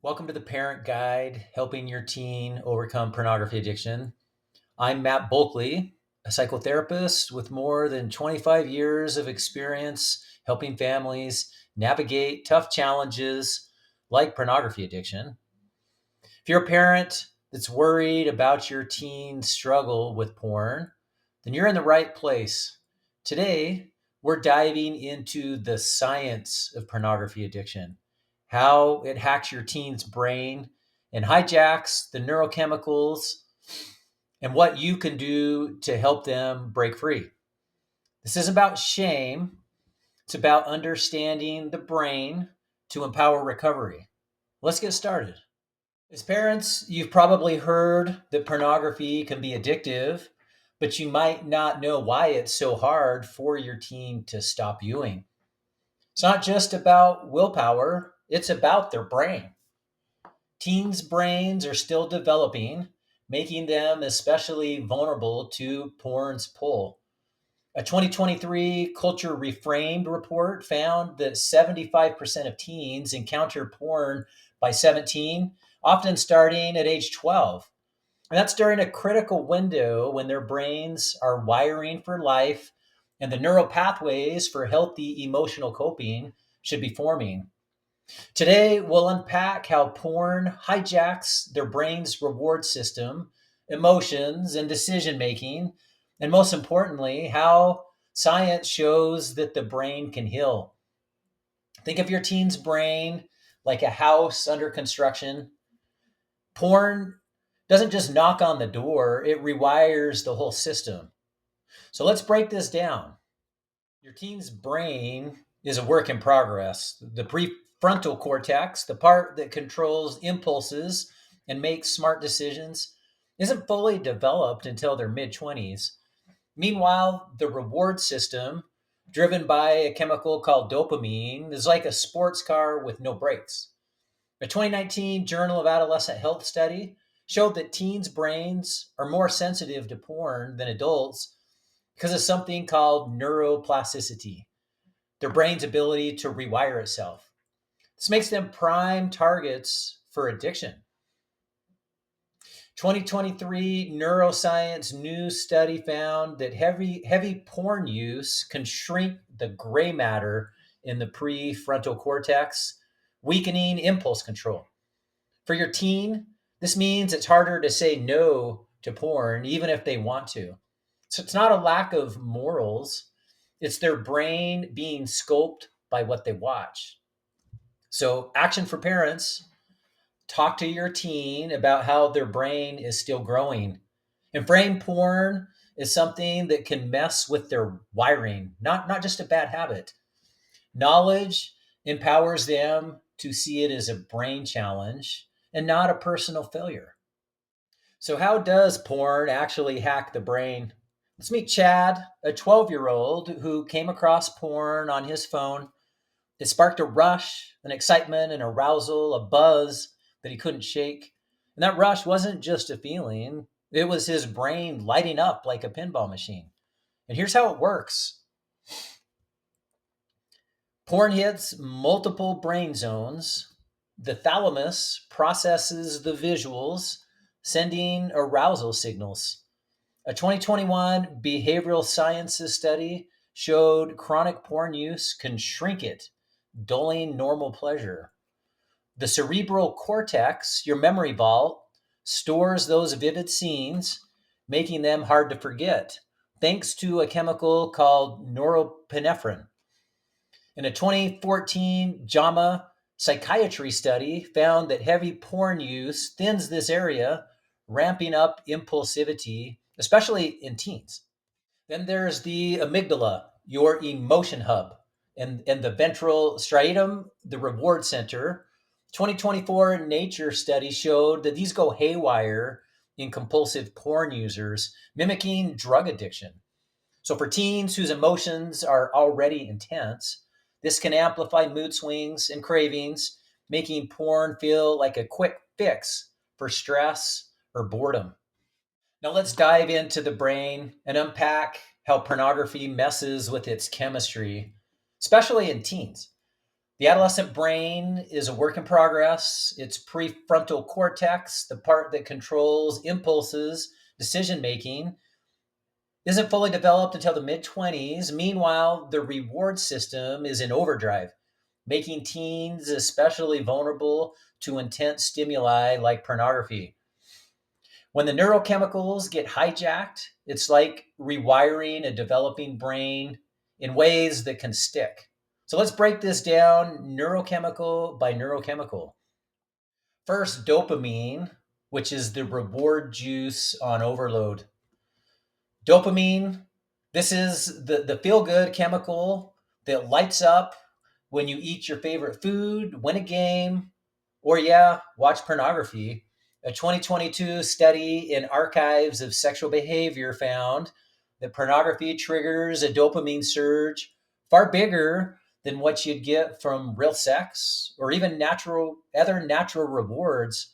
Welcome to the Parent Guide, helping your teen overcome pornography addiction. I'm Matt Bulkley, a psychotherapist with more than 25 years of experience helping families navigate tough challenges like pornography addiction. If you're a parent that's worried about your teen's struggle with porn, then you're in the right place. Today, we're diving into the science of pornography addiction, how it hacks your teen's brain and hijacks the neurochemicals, and what you can do to help them break free. This is about shame, it's about understanding the brain to empower recovery. Let's get started. As parents, you've probably heard that pornography can be addictive, but you might not know why it's so hard for your teen to stop viewing. It's not just about willpower, it's about their brain. Teens' brains are still developing, making them especially vulnerable to porn's pull. A 2023 Culture Reframed report found that 75% of teens encounter porn by 17, often starting at age 12. And that's during a critical window when their brains are wiring for life and the neural pathways for healthy emotional coping should be forming. Today, we'll unpack how porn hijacks their brain's reward system, emotions, and decision making, and most importantly, how science shows that the brain can heal. Think of your teen's brain like a house under construction. Porn doesn't just knock on the door, it rewires the whole system. So let's break this down. Your teen's brain is a work in progress. The prefrontal cortex, the part that controls impulses and makes smart decisions, isn't fully developed until their mid 20s. Meanwhile, the reward system, driven by a chemical called dopamine, is like a sports car with no brakes. A 2019 Journal of Adolescent Health study showed that teens' brains are more sensitive to porn than adults because of something called neuroplasticity, their brain's ability to rewire itself. This makes them prime targets for addiction. 2023 neuroscience news study found that heavy porn use can shrink the gray matter in the prefrontal cortex, weakening impulse control. For your teen, this means it's harder to say no to porn, even if they want to. So it's not a lack of morals, it's their brain being scoped by what they watch. So, action for parents: talk to your teen about how their brain is still growing. And frame porn is something that can mess with their wiring, not just a bad habit. Knowledge empowers them to see it as a brain challenge and not a personal failure. So, how does porn actually hack the brain? Let's meet Chad, a 12-year-old who came across porn on his phone. It sparked a rush, an excitement, an arousal, a buzz that he couldn't shake. And that rush wasn't just a feeling, it was his brain lighting up like a pinball machine. And here's how it works: porn hits multiple brain zones. The thalamus processes the visuals, sending arousal signals. A 2021 behavioral sciences study showed chronic porn use can shrink it, dulling normal pleasure. The cerebral cortex, your memory vault, stores those vivid scenes, making them hard to forget, thanks to a chemical called norepinephrine. In a 2014 JAMA psychiatry study, found that heavy porn use thins this area, ramping up impulsivity, especially in teens. Then there's the amygdala, your emotion hub, and the ventral striatum, the reward center. 2024 Nature study showed that these go haywire in compulsive porn users, mimicking drug addiction. So for teens whose emotions are already intense, this can amplify mood swings and cravings, making porn feel like a quick fix for stress or boredom. Now let's dive into the brain and unpack how pornography messes with its chemistry, especially in teens. The adolescent brain is a work in progress. Its prefrontal cortex, the part that controls impulses, decision making, isn't fully developed until the mid 20s. Meanwhile, the reward system is in overdrive, making teens especially vulnerable to intense stimuli like pornography. When the neurochemicals get hijacked, it's like rewiring a developing brain in ways that can stick. So let's break this down neurochemical by neurochemical. First, dopamine, which is the reward juice on overload. Dopamine, this is the feel good chemical that lights up when you eat your favorite food, win a game, or yeah, watch pornography. A 2022 study in Archives of Sexual Behavior found that pornography triggers a dopamine surge far bigger than what you'd get from real sex or even other natural rewards.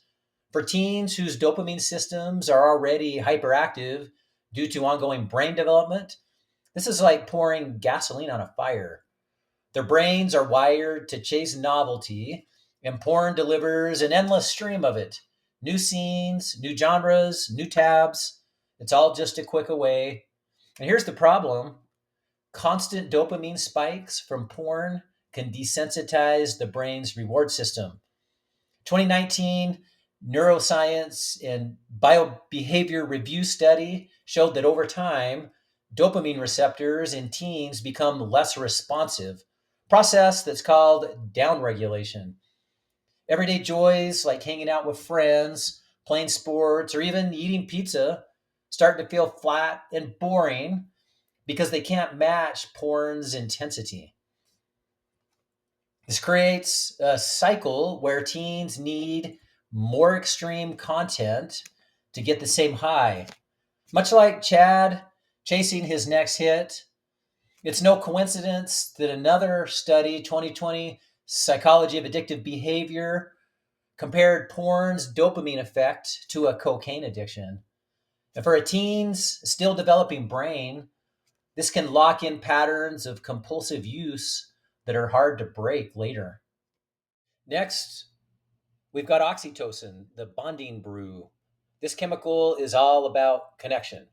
For teens whose dopamine systems are already hyperactive due to ongoing brain development, this is like pouring gasoline on a fire. Their brains are wired to chase novelty, and porn delivers an endless stream of it. New scenes, new genres, new tabs. It's all just a click away. And here's the problem: constant dopamine spikes from porn can desensitize the brain's reward system. 2019 neuroscience and biobehavior review study showed that over time, dopamine receptors in teens become less responsive, process that's called downregulation. Everyday joys like hanging out with friends, playing sports, or even eating pizza start to feel flat and boring because they can't match porn's intensity. This creates a cycle where teens need more extreme content to get the same high. Much like Chad chasing his next hit, it's no coincidence that another study, 2020 Psychology of Addictive Behavior, compared porn's dopamine effect to a cocaine addiction. And for a teen's still developing brain, this can lock in patterns of compulsive use that are hard to break later. Next, we've got oxytocin, the bonding brew. This chemical is all about connection.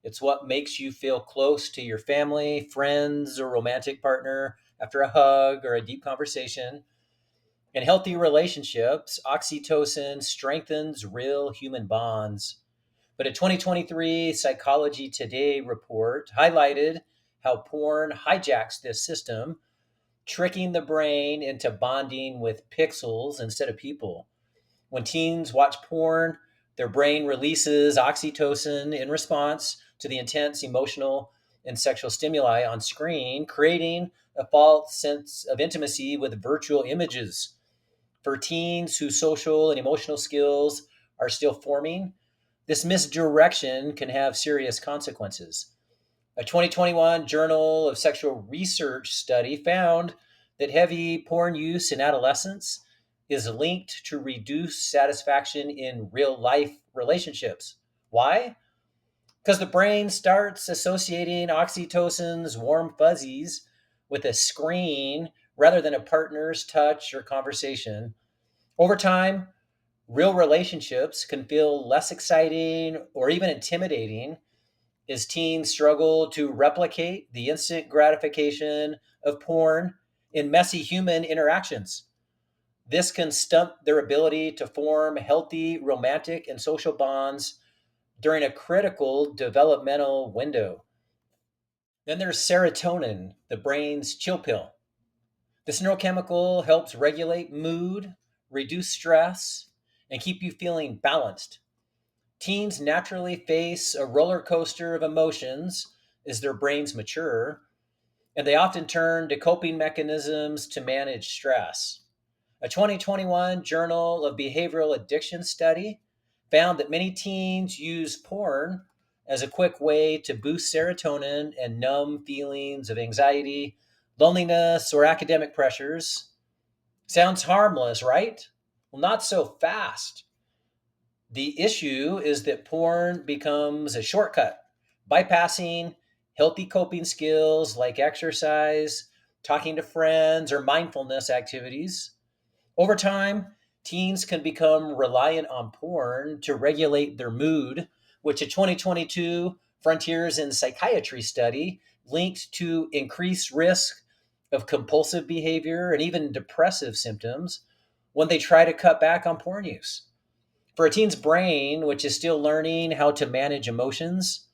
It's what makes you feel close to your family, friends, or romantic partner after a hug or a deep conversation. In healthy relationships, oxytocin strengthens real human bonds. But a 2023 Psychology Today report highlighted how porn hijacks this system, tricking the brain into bonding with pixels instead of people. When teens watch porn, their brain releases oxytocin in response to the intense emotional and sexual stimuli on screen, creating a false sense of intimacy with virtual images. For teens whose social and emotional skills are still forming, this misdirection can have serious consequences. A 2021 Journal of Sexual Research study found that heavy porn use in adolescence is linked to reduced satisfaction in real life relationships. Why? Because the brain starts associating oxytocin's warm fuzzies with a screen rather than a partner's touch or conversation. Over time, real relationships can feel less exciting or even intimidating as teens struggle to replicate the instant gratification of porn in messy human interactions. This can stunt their ability to form healthy romantic and social bonds during a critical developmental window. Then there's serotonin, the brain's chill pill. This neurochemical helps regulate mood, reduce stress, and keep you feeling balanced. Teens naturally face a roller coaster of emotions as their brains mature, and they often turn to coping mechanisms to manage stress. A 2021 Journal of Behavioral Addiction study found that many teens use porn as a quick way to boost serotonin and numb feelings of anxiety, loneliness, or academic pressures. Sounds harmless, right? Well, not so fast. The issue is that porn becomes a shortcut, bypassing healthy coping skills like exercise, talking to friends, or mindfulness activities. Over time, teens can become reliant on porn to regulate their mood, which a 2022 Frontiers in Psychiatry study linked to increased risk of compulsive behavior and even depressive symptoms when they try to cut back on porn use. For a teen's brain, which is still learning how to manage emotions,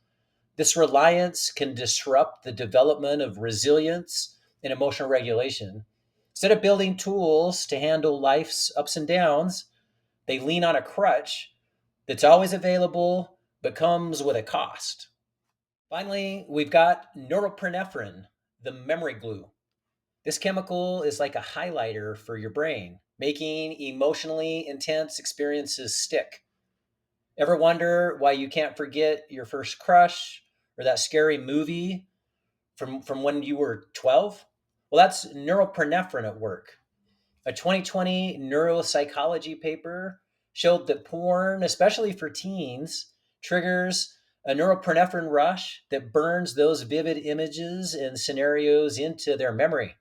this reliance can disrupt the development of resilience and emotional regulation. Instead of building tools to handle life's ups and downs, they lean on a crutch that's always available but comes with a cost. Finally, we've got norepinephrine, the memory glue. This chemical is like a highlighter for your brain, making emotionally intense experiences stick. Ever wonder why you can't forget your first crush or that scary movie from when you were 12? Well, that's norepinephrine at work. A 2020 neuropsychology paper showed that porn, especially for teens, triggers a norepinephrine rush that burns those vivid images and scenarios into their memory.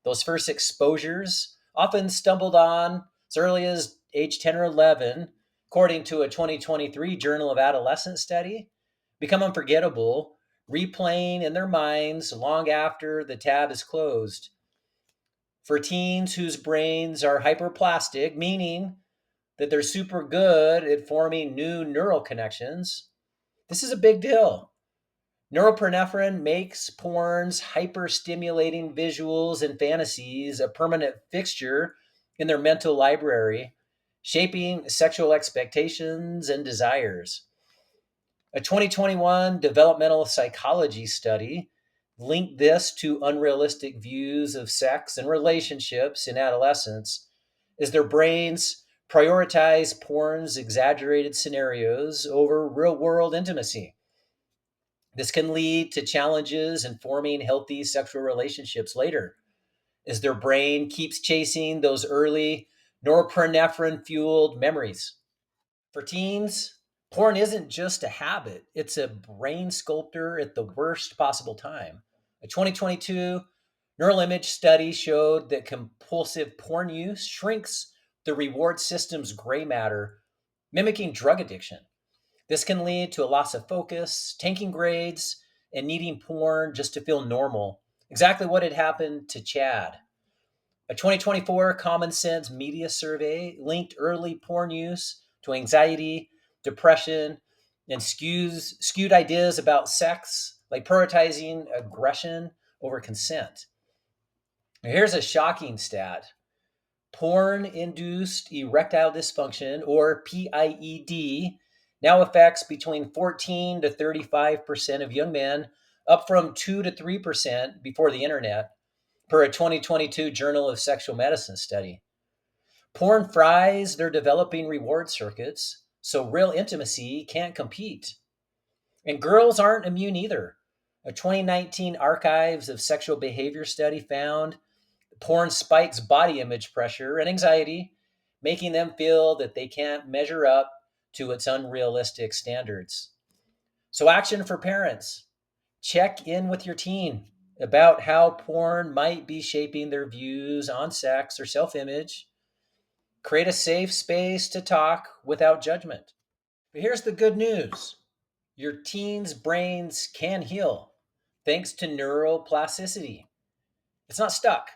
Those first exposures, often stumbled on as early as age 10 or 11, according to a 2023 Journal of Adolescence study, become unforgettable, replaying in their minds long after the tab is closed. For teens whose brains are hyperplastic, meaning that they're super good at forming new neural connections, this is a big deal. Norepinephrine makes porn's hyper-stimulating visuals and fantasies a permanent fixture in their mental library, shaping sexual expectations and desires. A 2021 developmental psychology study linked this to unrealistic views of sex and relationships in adolescence as their brains prioritize porn's exaggerated scenarios over real world intimacy. This can lead to challenges in forming healthy sexual relationships later, as their brain keeps chasing those early norepinephrine fueled memories. For teens, porn isn't just a habit, it's a brain sculptor at the worst possible time. A 2022 neural image study showed that compulsive porn use shrinks the reward system's gray matter, mimicking drug addiction. This can lead to a loss of focus, tanking grades, and needing porn just to feel normal. Exactly what had happened to Chad. A 2024 Common Sense Media survey linked early porn use to anxiety, depression, and skewed ideas about sex, like prioritizing aggression over consent. Now, here's a shocking stat. Porn induced erectile dysfunction, or PIED, now affects between 14 to 35% of young men, up from 2 to 3% before the internet, per a 2022 Journal of Sexual Medicine study. Porn fries their developing reward circuits, so real intimacy can't compete. And girls aren't immune either. A 2019 Archives of Sexual Behavior study found porn spikes body image pressure and anxiety, making them feel that they can't measure up to its unrealistic standards. So, action for parents: check in with your teen about how porn might be shaping their views on sex or self image. Create a safe space to talk without judgment. But here's the good news: your teen's brains can heal thanks to neuroplasticity. It's not stuck.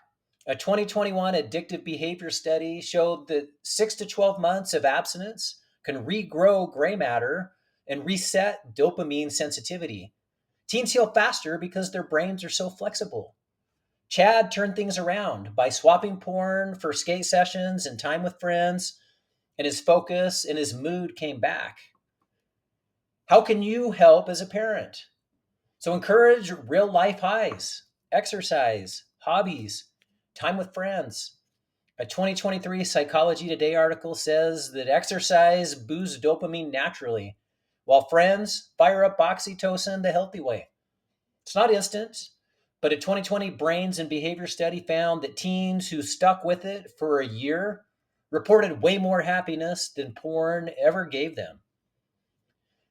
A 2021 addictive behavior study showed that 6 to 12 months of abstinence can regrow gray matter and reset dopamine sensitivity. Teens heal faster because their brains are so flexible. Chad turned things around by swapping porn for skate sessions and time with friends, and his focus and his mood came back. How can you help as a parent? So encourage real life highs, exercise, hobbies, time with friends. A 2023 Psychology Today article says that exercise boosts dopamine naturally, while friends fire up oxytocin the healthy way. It's not instant, but a 2020 Brains and Behavior study found that teens who stuck with it for a year reported way more happiness than porn ever gave them.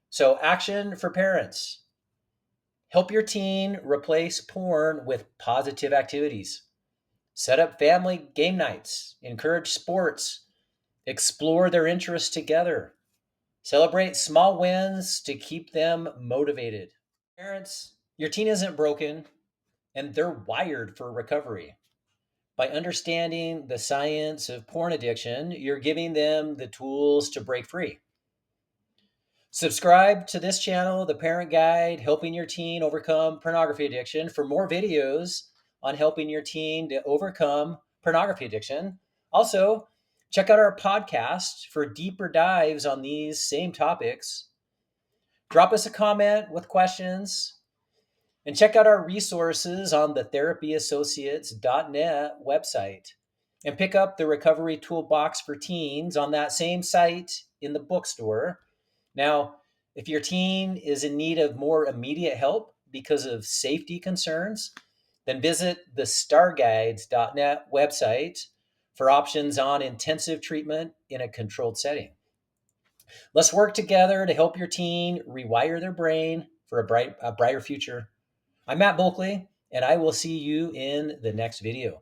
So, action for parents: Help your teen replace porn with positive activities. Set up family game nights, encourage sports, explore their interests together. Celebrate small wins to keep them motivated. Parents, your teen isn't broken and they're wired for recovery. By understanding the science of porn addiction, you're giving them the tools to break free. Subscribe to this channel, The Parent Guide, Helping Your Teen Overcome Pornography Addiction, for more videos on helping your teen to overcome pornography addiction. Also, check out our podcast for deeper dives on these same topics. Drop us a comment with questions and check out our resources on the therapyassociates.net website. And pick up the Recovery Toolbox for Teens on that same site in the bookstore. Now, if your teen is in need of more immediate help because of safety concerns, then visit the starguides.net website for options on intensive treatment in a controlled setting. Let's work together to help your teen rewire their brain for a brighter future. I'm Matt Bulkley, and I will see you in the next video.